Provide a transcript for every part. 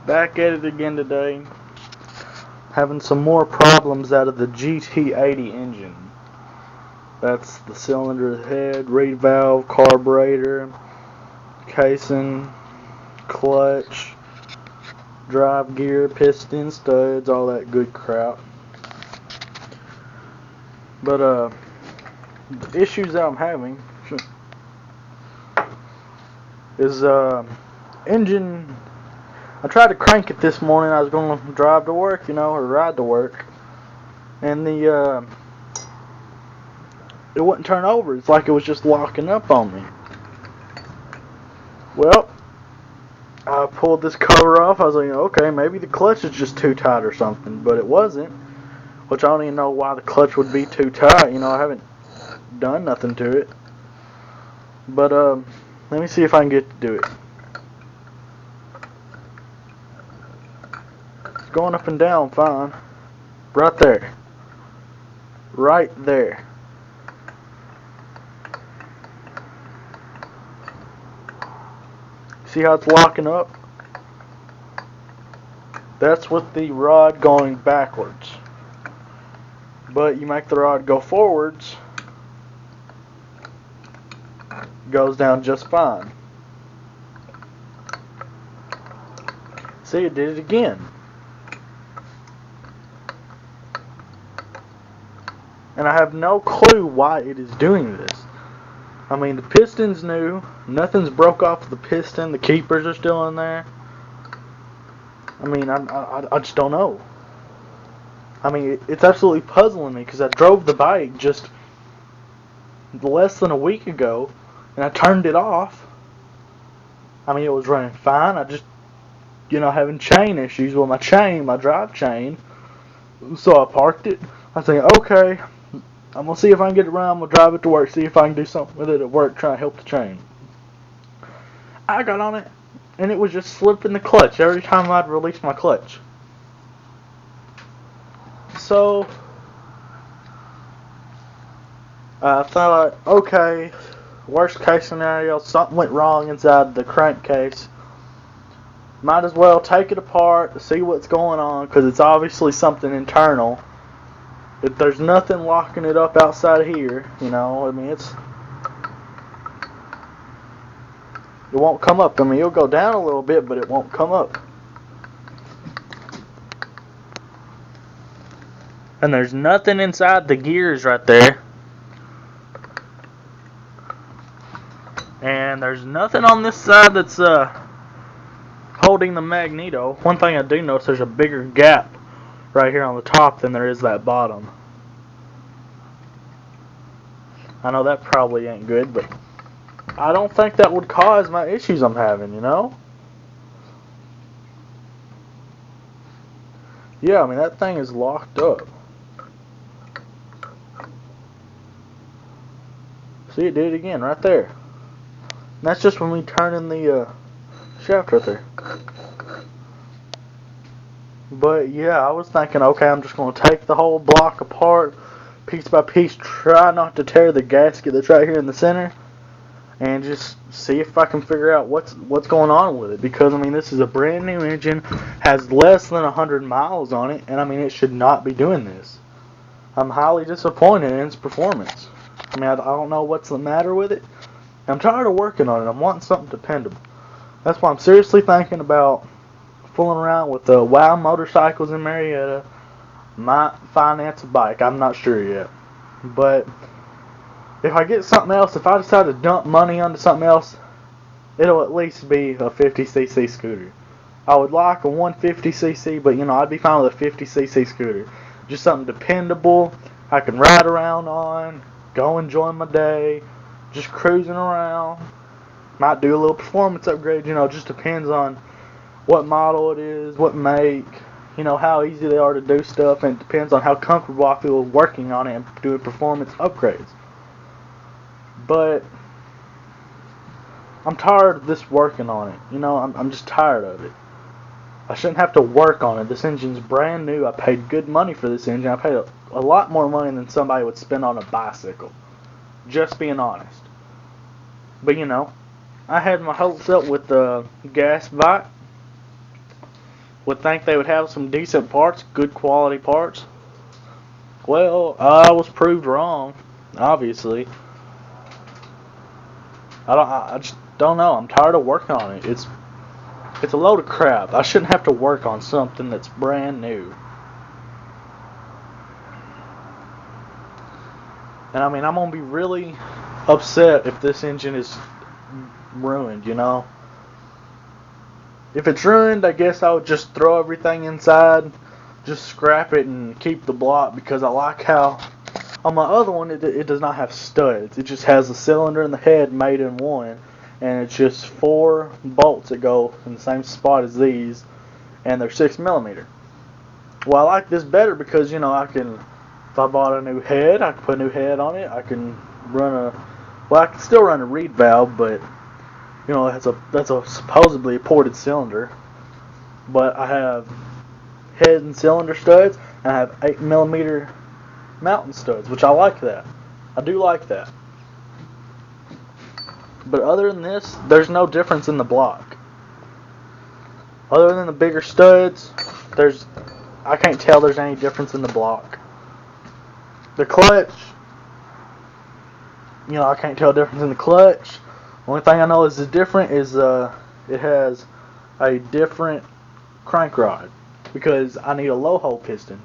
Back at it again today. Having some more problems out of the gt80 engine. That's the cylinder head, reed valve, carburetor, casing, clutch, drive gear, piston, studs, all that good crap. But the issues that I'm having is engine. I tried to crank it this morning. I was going to drive to work, or ride to work, and it wouldn't turn over. It's like it was just locking up on me. Well, I pulled this cover off. I was like, okay, maybe the clutch is just too tight or something, but it wasn't. Which I don't even know why the clutch would be too tight. I haven't done nothing to it. But let me see if I can get to do it. It's going up and down fine. Right there. Right there. See how it's locking up? That's with the rod going backwards. But you make the rod go forwards, goes down just fine. See, it did it again. And I have no clue why it is doing this. I mean, the piston's new. Nothing's broke off the piston. The keepers are still in there. I mean, I just don't know. I mean, it's absolutely puzzling me because I drove the bike just less than a week ago and I turned it off. I mean, it was running fine. I just, having chain issues with my drive chain. So I parked it. I was thinking, okay, I'm going to see if I can get it around. I'm going to drive it to work, see if I can do something with it at work, try to help the chain. I got on it, and it was just slipping the clutch every time I'd release my clutch. So, I thought, okay, worst case scenario, something went wrong inside the crankcase. Might as well take it apart, see what's going on, because it's obviously something internal. If there's nothing locking it up outside of here, I mean, it won't come up. I mean, it'll go down a little bit, but it won't come up. And there's nothing inside the gears right there. And there's nothing on this side that's holding the magneto. One thing I do notice, there's a bigger gap right here on the top than there is that bottom. I know that probably ain't good, but I don't think that would cause my issues I'm having, Yeah, I mean, that thing is locked up. See, it did it again right there. And that's just when we turn in the shaft right there. But yeah, I was thinking, okay, I'm just going to take the whole block apart, piece by piece, try not to tear the gasket that's right here in the center, and just see if I can figure out what's going on with it. Because, I mean, this is a brand new engine, has less than 100 miles on it, and I mean, it should not be doing this. I'm highly disappointed in its performance. I mean, I don't know what's the matter with it. I'm tired of working on it. I'm wanting something dependable. That's why I'm seriously thinking about fooling around with the WOW Motorcycles in Marietta. Might finance a bike. I'm not sure yet. But if I get something else, if I decide to dump money onto something else, it'll at least be a 50cc scooter. I would like a 150cc, but I'd be fine with a 50cc scooter. Just something dependable I can ride around on, go enjoy my day, just cruising around. Might do a little performance upgrade, just depends on what model it is, what make, how easy they are to do stuff, and it depends on how comfortable I feel working on it and doing performance upgrades. But I'm tired of this working on it. I'm just tired of it. I shouldn't have to work on it. This engine's brand new. I paid good money for this engine. I paid a lot more money than somebody would spend on a bicycle. Just being honest. But I had my hopes up with the gas bike. would think they would have some decent parts, good quality parts. Well, I was proved wrong, obviously. I just don't know. I'm tired of working on it. It's a load of crap. I shouldn't have to work on something that's brand new. And I mean, I'm gonna be really upset if this engine is ruined, you know? If it's ruined, I guess I would just throw everything inside, just scrap it and keep the block, because I like how on my other one it does not have studs. It just has the cylinder and the head made in one, and it's just 4 bolts that go in the same spot as these, and they're 6mm. Well, I like this better because, you know, if I bought a new head, I can put a new head on it. I can I can still run a reed valve, but you know, that's a supposedly a ported cylinder. But I have head and cylinder studs, and I have 8mm mountain studs, which I like that. I do like that. But other than this, there's no difference in the block. Other than the bigger studs, I can't tell there's any difference in the block. The clutch, you know, I can't tell the difference in the clutch. Only thing I know is different is it has a different crank rod, because I need a low hole piston.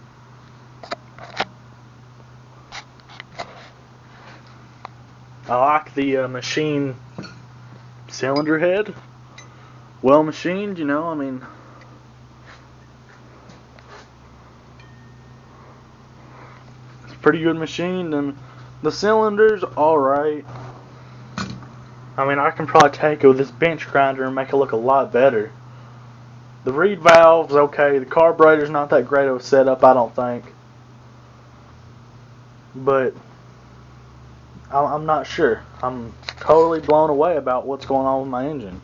I like the machine cylinder head. Well machined, you know, I mean, it's pretty good machined, and the cylinder's alright. I mean, I can probably take it with this bench grinder and make it look a lot better. The reed valve's okay. The carburetor's not that great of a setup, I don't think. But I'm not sure. I'm totally blown away about what's going on with my engine.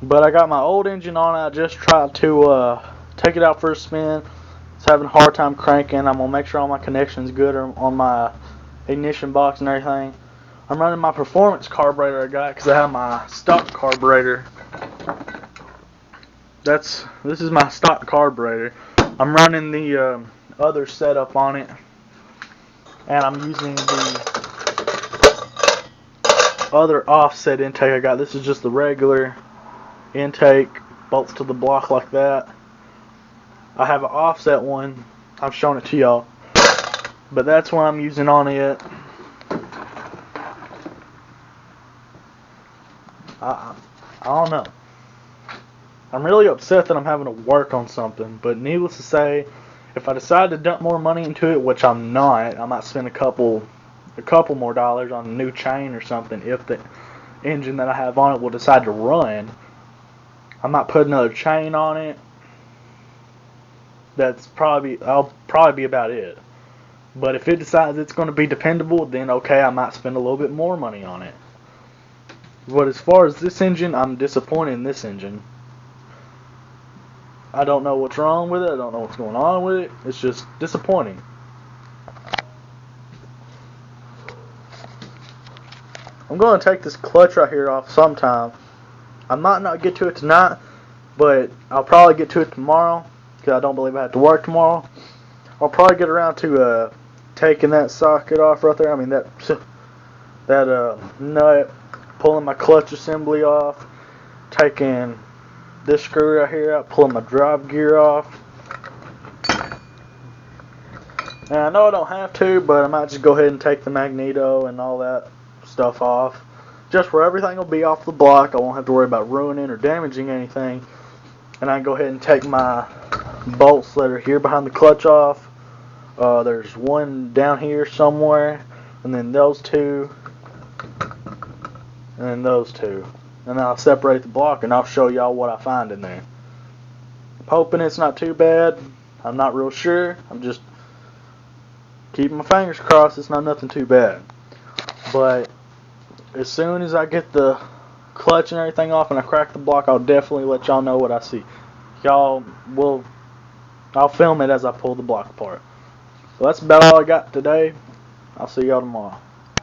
But I got my old engine on. I just tried to take it out for a spin. It's having a hard time cranking. I'm going to make sure all my connections good on my ignition box and everything. I'm running my performance carburetor I got because I have my stock carburetor. This is my stock carburetor. I'm running the other setup on it, and I'm using the other offset intake I got. This is just the regular intake, bolts to the block like that. I have an offset one. I've shown it to y'all, but that's what I'm using on it. I don't know. I'm really upset that I'm having to work on something, but needless to say, if I decide to dump more money into it, which I'm not, I might spend a couple more dollars on a new chain or something if the engine that I have on it will decide to run. I might put another chain on it. I'll probably be about it. But if it decides it's going to be dependable, then okay, I might spend a little bit more money on it. But as far as this engine, I'm disappointed in this engine. I don't know what's wrong with it. I don't know what's going on with it. It's just disappointing. I'm going to take this clutch right here off sometime. I might not get to it tonight, but I'll probably get to it tomorrow, because I don't believe I have to work tomorrow. I'll probably get around to taking that socket off right there. I mean, that nut, pulling my clutch assembly off, taking this screw right here out, pulling my drive gear off. And I know I don't have to, but I might just go ahead and take the magneto and all that stuff off, just where everything will be off the block. I won't have to worry about ruining or damaging anything. And I can go ahead and take my bolts that are here behind the clutch off. There's one down here somewhere, and then those two, and then those two. And then I'll separate the block, and I'll show y'all what I find in there. I'm hoping it's not too bad. I'm not real sure. I'm just keeping my fingers crossed it's not nothing too bad. But as soon as I get the clutch and everything off and I crack the block, I'll definitely let y'all know what I see. I'll film it as I pull the block apart. So that's about all I got today. I'll see y'all tomorrow.